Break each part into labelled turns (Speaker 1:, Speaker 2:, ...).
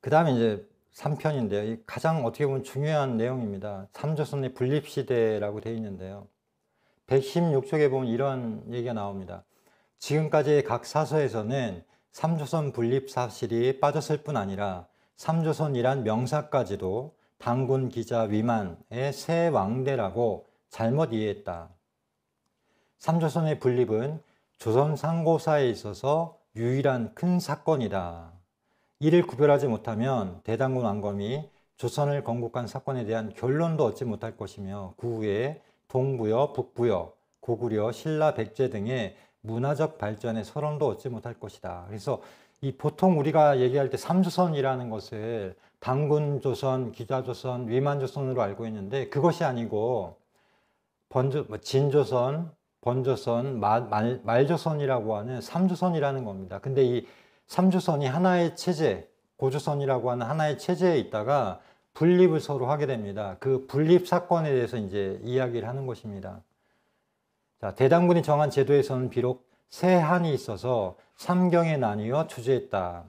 Speaker 1: 그 다음에 이제 3편인데요. 이 가장 어떻게 보면 중요한 내용입니다. 삼조선의 분립시대라고 되어 있는데요. 116쪽에 보면 이런 얘기가 나옵니다. 지금까지의 각 사서에서는 삼조선 분립 사실이 빠졌을 뿐 아니라 삼조선이란 명사까지도 단군 기자 위만의 새 왕대라고 잘못 이해했다. 삼조선의 분립은 조선 상고사에 있어서 유일한 큰 사건이다. 이를 구별하지 못하면 대단군 왕검이 조선을 건국한 사건에 대한 결론도 얻지 못할 것이며 그 후에 동부여, 북부여, 고구려, 신라, 백제 등의 문화적 발전의 서론도 얻지 못할 것이다. 그래서 이 보통 우리가 얘기할 때 삼조선이라는 것을 단군조선, 기자조선, 위만조선으로 알고 있는데 그것이 아니고 진조선, 번조선, 말조선이라고 하는 삼조선이라는 겁니다. 근데 이 삼조선이 하나의 체제, 고조선이라고 하는 하나의 체제에 있다가 분립을 서로 하게 됩니다. 그 분립 사건에 대해서 이제 이야기를 하는 것입니다. 자, 대단군이 정한 제도에서는 비록 세 한이 있어서 삼경에 나뉘어 주재했다.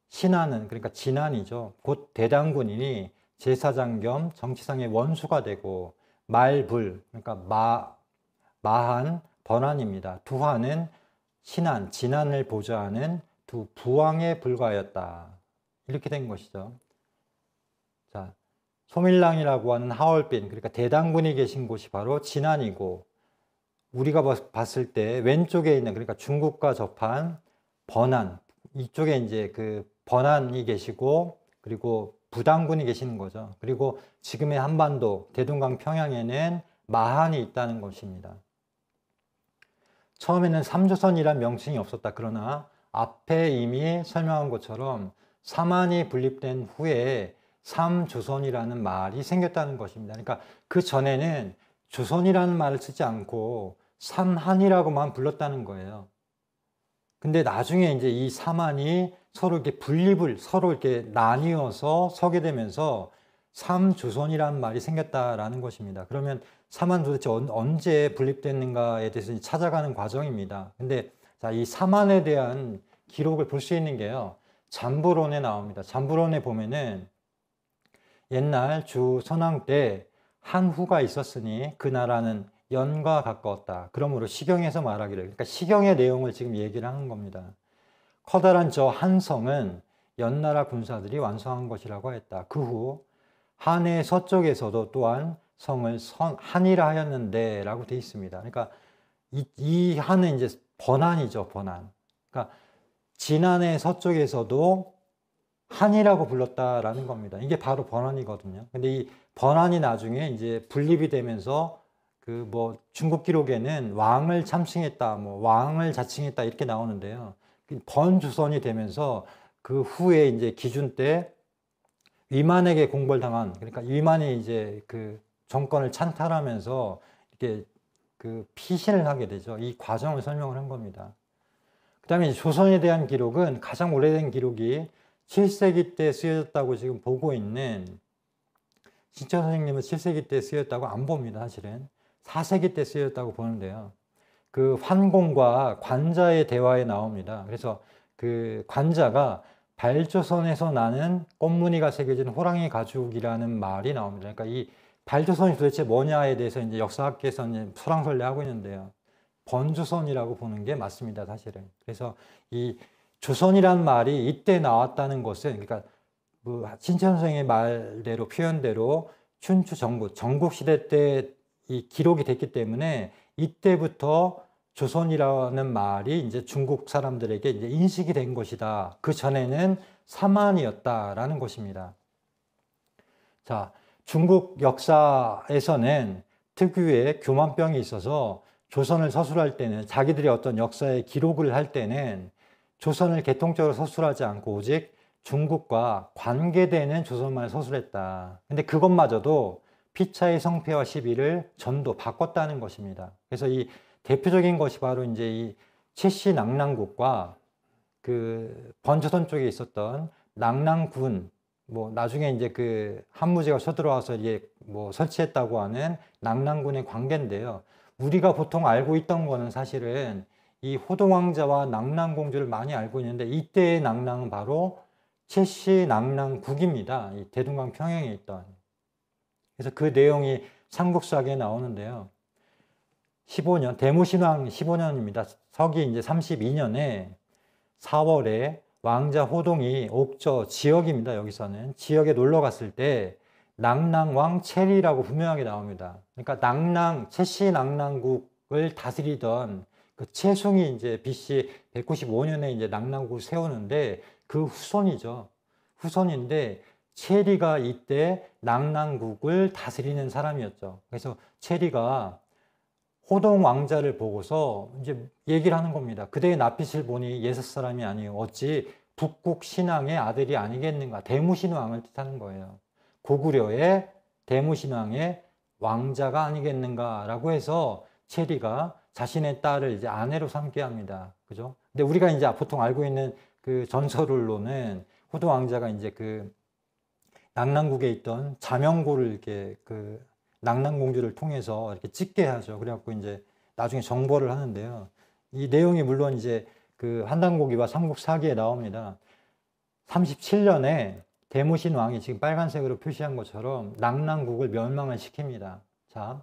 Speaker 1: 신하는, 그러니까 진한이죠. 곧 대단군이니 제사장 겸 정치상의 원수가 되고 말불, 그러니까 마한, 번한입니다. 두한은 신한, 진한을 보좌하는 두 부왕에 불과하였다. 이렇게 된 것이죠. 자, 소밀랑이라고 하는 하얼빈, 그러니까 대단군이 계신 곳이 바로 진안이고, 우리가 봤을 때 왼쪽에 있는, 그러니까 중국과 접한 번안, 이쪽에 이제 그 번안이 계시고, 그리고 부당군이 계시는 거죠. 그리고 지금의 한반도, 대동강 평양에는 마한이 있다는 것입니다. 처음에는 삼조선이란 명칭이 없었다. 그러나 앞에 이미 설명한 것처럼 삼한이 분립된 후에 삼조선이라는 말이 생겼다는 것입니다. 그러니까 그 전에는 조선이라는 말을 쓰지 않고 삼한이라고만 불렀다는 거예요. 근데 나중에 이제 이 삼한이 서로 이렇게 분립을, 서로 이렇게 나뉘어서 서게 되면서 삼조선이라는 말이 생겼다라는 것입니다. 그러면 삼한 도대체 언제 분립됐는가에 대해서 찾아가는 과정입니다. 근데 자, 이 삼한에 대한 기록을 볼 수 있는 게요. 잠부론에 나옵니다. 잠부론에 보면은 옛날 주 선왕 때 한후가 있었으니 그 나라는 연과 가까웠다. 그러므로 시경에서 말하기를, 그러니까 시경의 내용을 지금 얘기를 하는 겁니다. 커다란 저 한성은 연나라 군사들이 완성한 것이라고 했다. 그 후 한의 서쪽에서도 또한 성을 한이라 하였는데 라고 되어 있습니다. 그러니까 이 한은 이제 번안이죠, 번안. 그러니까 진안의 서쪽에서도 한이라고 불렀다라는 겁니다. 이게 바로 번안이거든요. 근데 이 번안이 나중에 이제 분립이 되면서 그 뭐 중국 기록에는 왕을 참칭했다, 뭐 왕을 자칭했다 이렇게 나오는데요. 번주선이 되면서 그 후에 이제 기준 때 위만에게 공벌 당한, 그러니까 위만이 이제 그 정권을 찬탈하면서 이렇게 그 피신을 하게 되죠. 이 과정을 설명을 한 겁니다. 그 다음에 조선에 대한 기록은 가장 오래된 기록이 7세기 때 쓰여졌다고 지금 보고 있는, 신천 선생님은 7세기 때 쓰였다고 안 봅니다. 사실은 4세기 때 쓰였다고 보는데요. 그 환공과 관자의 대화에 나옵니다. 그래서 그 관자가 발조선에서 나는 꽃무늬가 새겨진 호랑이 가죽이라는 말이 나옵니다. 그러니까 이 발조선이 도대체 뭐냐에 대해서 이제 역사학계에서는 설왕설래하고 있는데요. 번조선이라고 보는 게 맞습니다, 사실은. 그래서 이 조선이란 말이 이때 나왔다는 것은, 그러니까 뭐 신천 선생의 말대로 표현대로 춘추 전국 시대 때 이 기록이 됐기 때문에 이때부터 조선이라는 말이 이제 중국 사람들에게 이제 인식이 된 것이다. 그 전에는 삼한이었다라는 것입니다. 자, 중국 역사에서는 특유의 교만병이 있어서 조선을 서술할 때는, 자기들이 어떤 역사의 기록을 할 때는 조선을 개통적으로 서술하지 않고 오직 중국과 관계되는 조선만을 서술했다. 근데 그것마저도 피차의 성패와 시비를 전도 바꿨다는 것입니다. 그래서 이 대표적인 것이 바로 이제 이 최씨 낙랑국과 그 번조선 쪽에 있었던 낙랑군, 뭐 나중에 이제 그 한무제가 쳐들어와서 이게 뭐 설치했다고 하는 낙랑군의 관계인데요. 우리가 보통 알고 있던 거는 사실은 이 호동왕자와 낙랑공주를 많이 알고 있는데, 이때의 낙랑은 바로 최씨 낙랑국입니다. 이 대동강 평양에 있던. 그래서 그 내용이 삼국사기에 나오는데요. 15년, 대무신왕 15년입니다. 서기 이제 32년에 4월에 왕자 호동이 옥저 지역입니다. 여기서는 지역에 놀러 갔을 때 낙랑왕 체리라고 분명하게 나옵니다. 그러니까 낙랑, 최씨 낙랑국을 다스리던 그 최숭이 이제 BC 195년에 이제 낙랑국을 세우는데 그 후손이죠. 후손인데 체리가 이때 낙랑국을 다스리는 사람이었죠. 그래서 체리가 호동 왕자를 보고서 이제 얘기를 하는 겁니다. 그대의 낯빛을 보니 예섯 사람이 아니요 어찌 북국 신왕의 아들이 아니겠는가. 대무신왕을 뜻하는 거예요. 고구려의 대무신왕의 왕자가 아니겠는가라고 해서 체리가 자신의 딸을 이제 아내로 삼게 합니다. 그죠? 근데 우리가 이제 보통 알고 있는 그 전설로는 호동 왕자가 이제 그 낙랑국에 있던 자명고를 이렇게 그 낙랑공주를 통해서 이렇게 찍게 하죠. 그래갖고 이제 나중에 정벌을 하는데요. 이 내용이 물론 이제 그 한단고기와 삼국사기에 나옵니다. 37년에 대무신 왕이 지금 빨간색으로 표시한 것처럼 낙랑국을 멸망을 시킵니다. 자,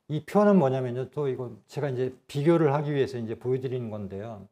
Speaker 1: 이 표는 뭐냐면요. 또 이거 제가 이제 비교를 하기 위해서 이제 보여드리는 건데요.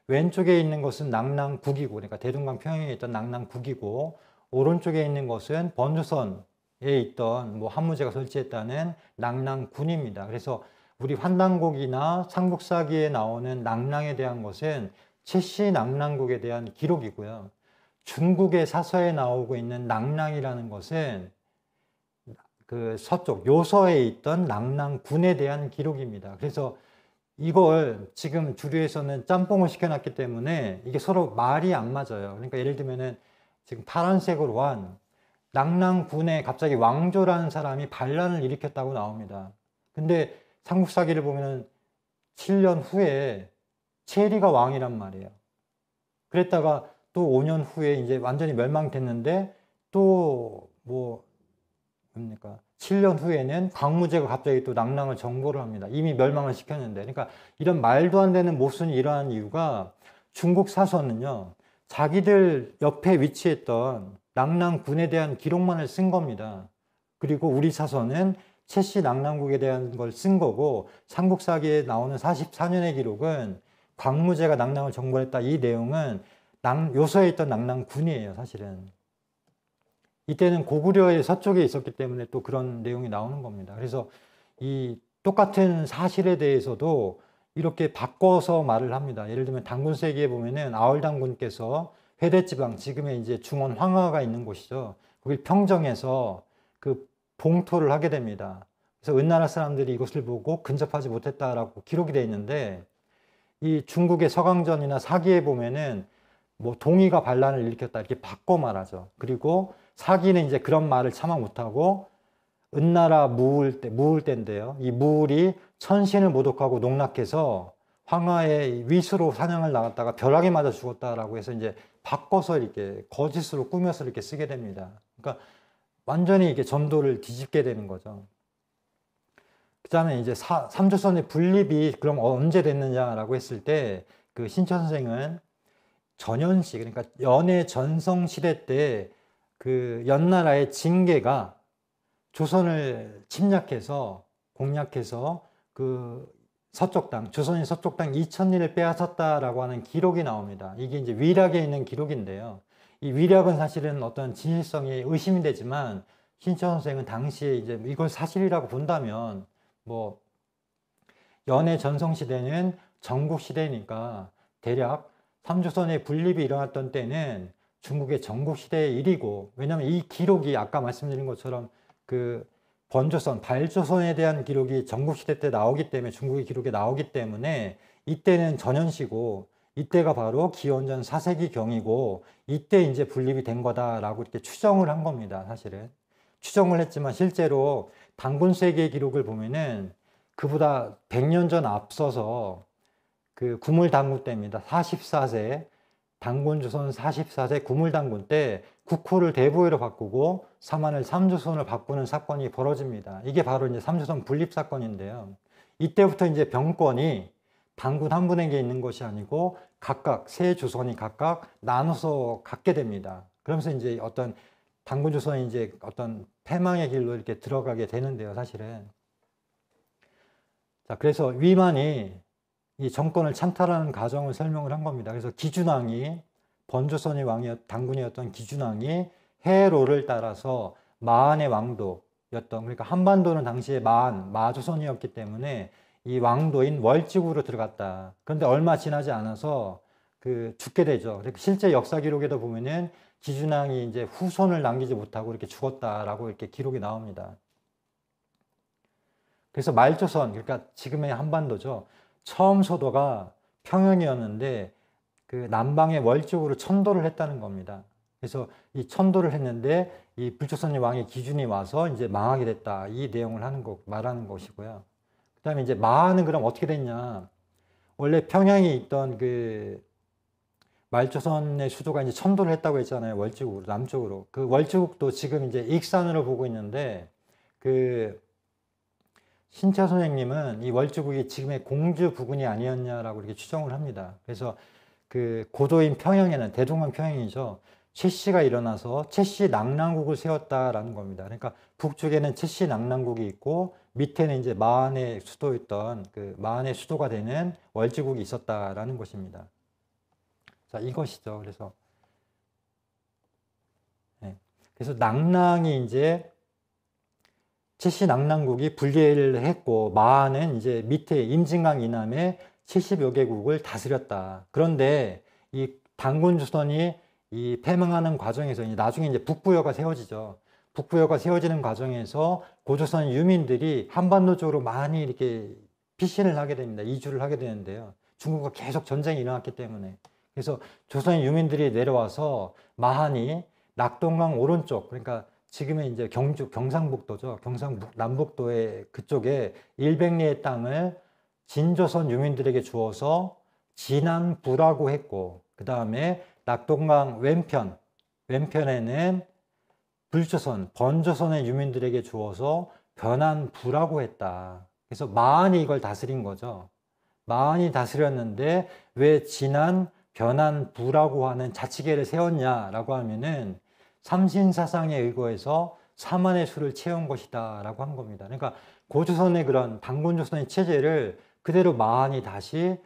Speaker 1: 왼쪽에 있는 것은 낙랑국이고, 그러니까 대동강 평양에 있던 낙랑국이고, 오른쪽에 있는 것은 번조선에 있던 뭐 한무제가 설치했다는 낙랑군입니다. 그래서 우리 환단곡이나 삼국사기에 나오는 낙랑에 대한 것은 최씨 낙랑국에 대한 기록이고요. 중국의 사서에 나오고 있는 낙랑이라는 것은 그 서쪽 요서에 있던 낙랑군에 대한 기록입니다. 그래서 이걸 지금 주류에서는 짬뽕을 시켜놨기 때문에 이게 서로 말이 안 맞아요. 그러니까 예를 들면은 지금 파란색으로 한 낙랑군에 갑자기 왕조라는 사람이 반란을 일으켰다고 나옵니다. 근데 삼국사기를 보면은 7년 후에 체리가 왕이란 말이에요. 그랬다가 또 5년 후에 이제 완전히 멸망됐는데 또 뭡니까? 7년 후에는 광무제가 갑자기 또 낙랑을 정벌을 합니다. 이미 멸망을 시켰는데. 그러니까 이런 말도 안 되는 모순이 일어난 이유가 중국 사서는요, 자기들 옆에 위치했던 낙랑군에 대한 기록만을 쓴 겁니다. 그리고 우리 사서는 최씨 낙랑국에 대한 걸 쓴 거고, 삼국사기에 나오는 44년의 기록은 광무제가 낙랑을 정벌했다. 이 내용은 요서에 있던 낙랑군이에요, 사실은. 이때는 고구려의 서쪽에 있었기 때문에 또 그런 내용이 나오는 겁니다. 그래서 이 똑같은 사실에 대해서도 이렇게 바꿔서 말을 합니다. 예를 들면 단군세기에 보면은 아울단군께서 회대지방, 지금의 이제 중원 황하가 있는 곳이죠. 거길 평정해서 그 봉토를 하게 됩니다. 그래서 은나라 사람들이 이것을 보고 근접하지 못했다라고 기록이 되어 있는데, 이 중국의 서강전이나 사기에 보면은 뭐 동의가 반란을 일으켰다 이렇게 바꿔 말하죠. 그리고 사기는 이제 그런 말을 차마 못하고 은나라 무울 때인데요. 이 무울이 천신을 모독하고 농락해서 황하의 위수로 사냥을 나갔다가 벼락에 맞아 죽었다라고 해서 이제 바꿔서 이렇게 거짓으로 꾸며서 이렇게 쓰게 됩니다. 그러니까 완전히 이게 전도를 뒤집게 되는 거죠. 그 다음에 이제 삼조선의 분립이 그럼 언제 됐느냐라고 했을 때 그 신천 선생은 전현시, 그러니까 연해 전성 시대 때 그 연나라의 징계가 조선을 침략해서 공략해서 그 서쪽 땅, 조선인 서쪽 땅 2000리를 빼앗았다라고 하는 기록이 나옵니다. 이게 이제 위락에 있는 기록인데요. 이 위락은 사실은 어떤 진실성이 의심이 되지만 신천 선생은 당시에 이제 이걸 사실이라고 본다면 뭐 연해 전성 시대는 전국 시대니까 대략 삼조선의 분립이 일어났던 때는 중국의 전국 시대의 일이고, 왜냐하면 이 기록이 아까 말씀드린 것처럼 그 번조선, 발조선에 대한 기록이 전국시대 때 나오기 때문에, 중국의 기록에 나오기 때문에 이때는 전현시고 이때가 바로 기원전 4세기 경이고 이때 이제 분립이 된 거다라고 이렇게 추정을 한 겁니다. 사실은 추정을 했지만 실제로 단군세기의 기록을 보면은 그보다 100년 전 앞서서 그 구물당군 때입니다. 44세 단군조선 44세 구물당군 때 국호를 대보위로 바꾸고 사만을 삼조선을 바꾸는 사건이 벌어집니다. 이게 바로 이제 삼조선 분립 사건인데요. 이때부터 이제 병권이 단군 한 분에게 있는 것이 아니고 각각 세 조선이 각각 나눠서 갖게 됩니다. 그러면서 이제 어떤 당군조선이 이제 어떤 패망의 길로 이렇게 들어가게 되는데요, 사실은. 자, 그래서 위만이 이 정권을 창탈하는 과정을 설명을 한 겁니다. 그래서 기준왕이 번조선의 당군이었던 기준왕이 해로를 따라서 마한의 왕도였던, 그러니까 한반도는 당시에 마조선이었기 때문에 이 왕도인 월지구로 들어갔다. 그런데 얼마 지나지 않아서 죽게 되죠. 실제 역사 기록에도 보면은 기준왕이 이제 후손을 남기지 못하고 이렇게 죽었다라고 이렇게 기록이 나옵니다. 그래서 말조선, 그러니까 지금의 한반도죠. 처음 서도가 평양이었는데 그 남방의 월쪽으로 천도를 했다는 겁니다. 그래서 이 천도를 했는데 이 불조선의 왕의 기준이 와서 이제 망하게 됐다. 이 내용을 말하는 것이고요. 그 다음에 이제 마하는 그럼 어떻게 됐냐. 원래 평양에 있던 그 말조선의 수도가 이제 천도를 했다고 했잖아요. 월지국으로, 남쪽으로. 그 월지국도 지금 이제 익산으로 보고 있는데 그 신차 선생님은 이 월주국이 지금의 공주 부근이 아니었냐라고 이렇게 추정을 합니다. 그래서 그 고도인 평양에는 대동강 평양이죠. 최씨가 일어나서 최씨 낙랑국을 세웠다라는 겁니다. 그러니까 북쪽에는 최씨 낙랑국이 있고 밑에는 이제 마한의 수도였던 그 마한의 수도가 되는 월지국이 있었다라는 것입니다. 자, 이것이죠. 그래서 네. 그래서 낙랑이 이제 최씨 낙랑국이 분리를 했고 마하는 이제 밑에 임진강 이남에 70여 개국을 다스렸다. 그런데 이 당군조선이 이 패망하는 과정에서 나중에 이제 북부여가 세워지죠. 북부여가 세워지는 과정에서 고조선 유민들이 한반도 쪽으로 많이 이렇게 피신을 하게 됩니다. 이주를 하게 되는데요. 중국과 계속 전쟁이 일어났기 때문에. 그래서 조선 유민들이 내려와서 마한이 낙동강 오른쪽, 그러니까 지금의 이제 경상북도죠. 남북도의 그쪽에 100리의 땅을 진조선 유민들에게 주어서 진안부라고 했고, 그 다음에 낙동강 왼편에는 불조선, 번조선의 유민들에게 주어서 변안부라고 했다. 그래서 마한이 이걸 다스린 거죠. 마한이 다스렸는데 왜 진안, 변안부라고 하는 자치계를 세웠냐라고 하면은 삼신사상에 의거해서 사만의 수를 채운 것이다 라고 한 겁니다. 그러니까 고조선의 그런 당군조선의 체제를 그대로 마한이 다시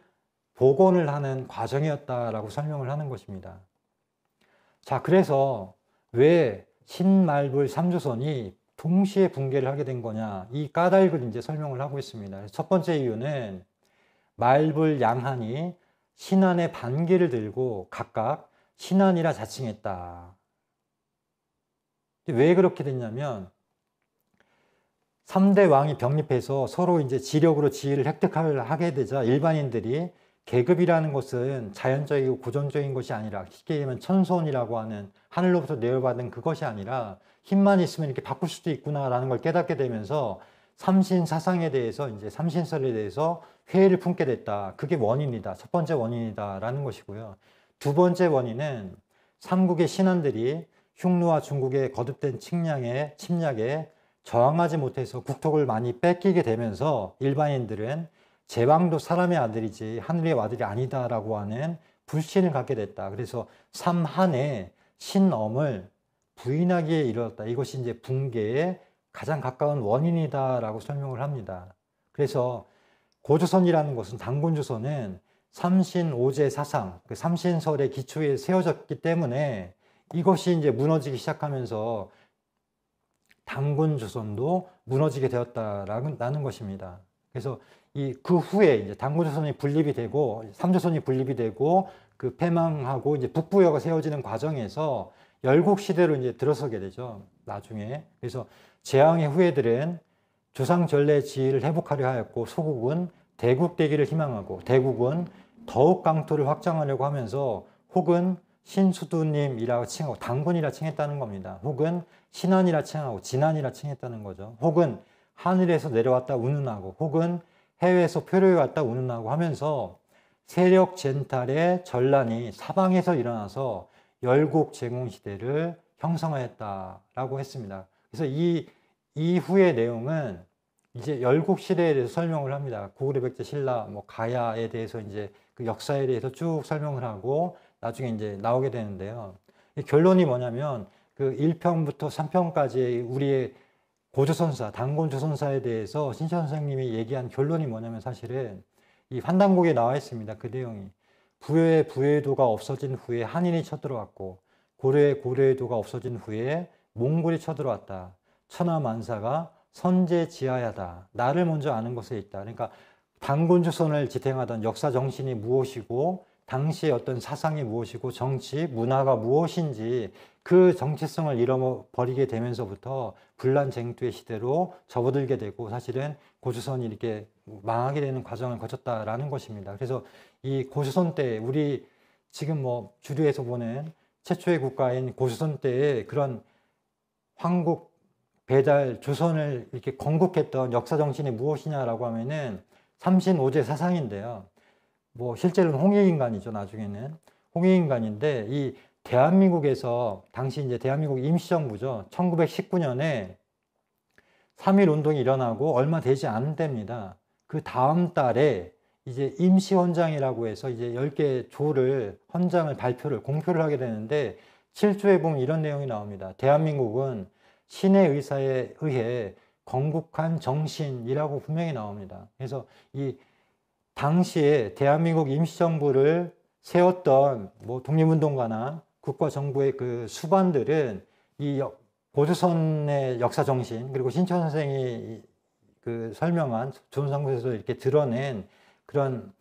Speaker 1: 복원을 하는 과정이었다라고 설명을 하는 것입니다. 자, 그래서 왜 신말불 3조선이 동시에 붕괴를 하게 된 거냐, 이 까닭을 이제 설명을 하고 있습니다. 첫 번째 이유는 말불 양한이 신안의 반기를 들고 각각 신안이라 자칭했다. 왜 그렇게 됐냐면 3대 왕이 병립해서 서로 이제 지력으로 지위를 획득하게 되자 일반인들이 계급이라는 것은 자연적이고 고정적인 것이 아니라 쉽게 얘기하면 천손이라고 하는 하늘로부터 내려받은 그것이 아니라 힘만 있으면 이렇게 바꿀 수도 있구나라는 걸 깨닫게 되면서 삼신 사상에 대해서 이제 삼신설에 대해서 회의를 품게 됐다. 그게 원인이다. 첫 번째 원인이다라는 것이고요. 두 번째 원인은 삼국의 신한들이 흉노와 중국의 거듭된 침략에 저항하지 못해서 국토를 많이 뺏기게 되면서 일반인들은 제왕도 사람의 아들이지 하늘의 아들이 아니다라고 하는 불신을 갖게 됐다. 그래서 삼한의 신엄을 부인하기에 이르렀다. 이것이 이제 붕괴의 가장 가까운 원인이다라고 설명을 합니다. 그래서 고조선이라는 것은 당군조선은 삼신오제 사상, 그 삼신설의 기초에 세워졌기 때문에 이것이 이제 무너지기 시작하면서 당군조선도 무너지게 되었다라는 것입니다. 그래서 그 후에 이제 당군조선이 분립이 되고 삼조선이 분립이 되고 그 패망하고 이제 북부여가 세워지는 과정에서 열국시대로 이제 들어서게 되죠. 나중에. 그래서 재앙의 후예들은 조상 전래 지위를 회복하려 하였고 소국은 대국되기를 희망하고 대국은 더욱 강토를 확장하려고 하면서 혹은 신수두님이라고 칭하고 당군이라 칭했다는 겁니다. 혹은 신안이라 칭하고 진안이라 칭했다는 거죠. 혹은 하늘에서 내려왔다 운운하고 혹은 해외에서 표류해 왔다 운운하고 하면서 세력 젠탈의 전란이 사방에서 일어나서 열국 제공 시대를 형성하였다라고 했습니다. 그래서 이 이후의 내용은 이제 열국 시대에 대해서 설명을 합니다. 고구려 백제 신라 뭐 가야에 대해서 이제 그 역사에 대해서 쭉 설명을 하고 나중에 이제 나오게 되는데요. 이 결론이 뭐냐면 그 1편부터 3편까지 우리의 고조선사, 단곤조선사에 대해서 신천 선생님이 얘기한 결론이 뭐냐면 사실은 이 환단곡에 나와 있습니다. 그 내용이. 부여의 부여도가 없어진 후에 한인이 쳐들어왔고 고려의 고려도가 없어진 후에 몽골이 쳐들어왔다. 천하만사가 선제지하야다. 나를 먼저 아는 것에 있다. 그러니까 단곤조선을 지탱하던 역사 정신이 무엇이고 당시의 어떤 사상이 무엇이고 정치, 문화가 무엇인지 그 정체성을 잃어버리게 되면서부터 분란쟁투의 시대로 접어들게 되고 사실은 고조선이 이렇게 망하게 되는 과정을 거쳤다라는 것입니다. 그래서 이 고조선 때 우리 지금 뭐 주류에서 보는 최초의 국가인 고조선 때의 그런 황국, 배달, 조선을 이렇게 건국했던 역사 정신이 무엇이냐라고 하면은 삼신오제 사상인데요. 뭐 실제로는 홍익인간이죠. 나중에는 홍익인간인데 이 대한민국에서 당시 이제 대한민국 임시정부죠. 1919년에 3.1 운동이 일어나고 얼마 되지 않은 때입니다. 그 다음 달에 이제 임시헌장이라고 해서 이제 10개 조를 헌장을 발표를 공표를 하게 되는데 7조에 보면 이런 내용이 나옵니다. 대한민국은 신의 의사에 의해 건국한 정신이라고 분명히 나옵니다. 그래서 이 당시에 대한민국 임시정부를 세웠던 뭐 독립운동가나 국가정부의 그 수반들은 이 고조선의 역사 정신 그리고 신천 선생이 그 설명한 조선상국에서 이렇게 드러낸 그런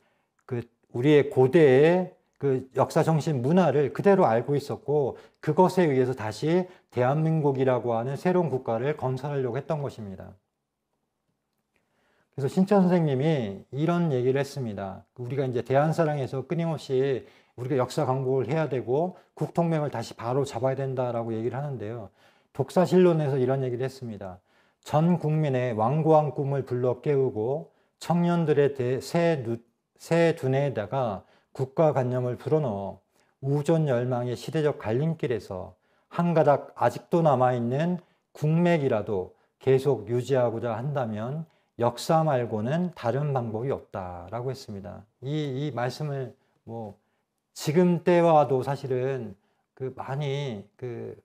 Speaker 1: 그 우리의 고대의 그 역사 정신 문화를 그대로 알고 있었고 그것에 의해서 다시 대한민국이라고 하는 새로운 국가를 건설하려고 했던 것입니다. 그래서 신천 선생님이 이런 얘기를 했습니다. 우리가 이제 대한사랑에서 끊임없이 우리가 역사 강국을 해야 되고 국통맹을 다시 바로 잡아야 된다라고 얘기를 하는데요. 독사실론에서 이런 얘기를 했습니다. 전 국민의 완고한 꿈을 불러 깨우고 청년들의 새 두뇌에다가 국가관념을 불어넣어 우존열망의 시대적 갈림길에서 한 가닥 아직도 남아있는 국맥이라도 계속 유지하고자 한다면 역사 말고는 다른 방법이 없다라고 했습니다. 이 말씀을 뭐 지금 때와도 사실은 그 많이 그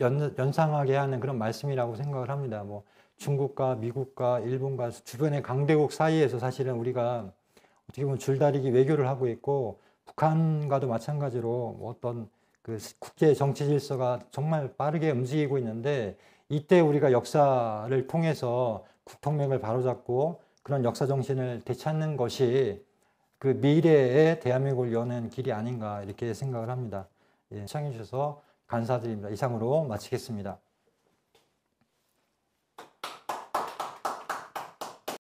Speaker 1: 연상하게 하는 그런 말씀이라고 생각을 합니다. 뭐 중국과 미국과 일본과 주변의 강대국 사이에서 사실은 우리가 어떻게 보면 줄다리기 외교를 하고 있고 북한과도 마찬가지로 어떤 그 국제 정치 질서가 정말 빠르게 움직이고 있는데 이때 우리가 역사를 통해서 국통맥을 바로잡고 그런 역사 정신을 되찾는 것이 그 미래의 대한민국을 여는 길이 아닌가 이렇게 생각을 합니다. 예, 시청해 주셔서 감사드립니다. 이상으로 마치겠습니다.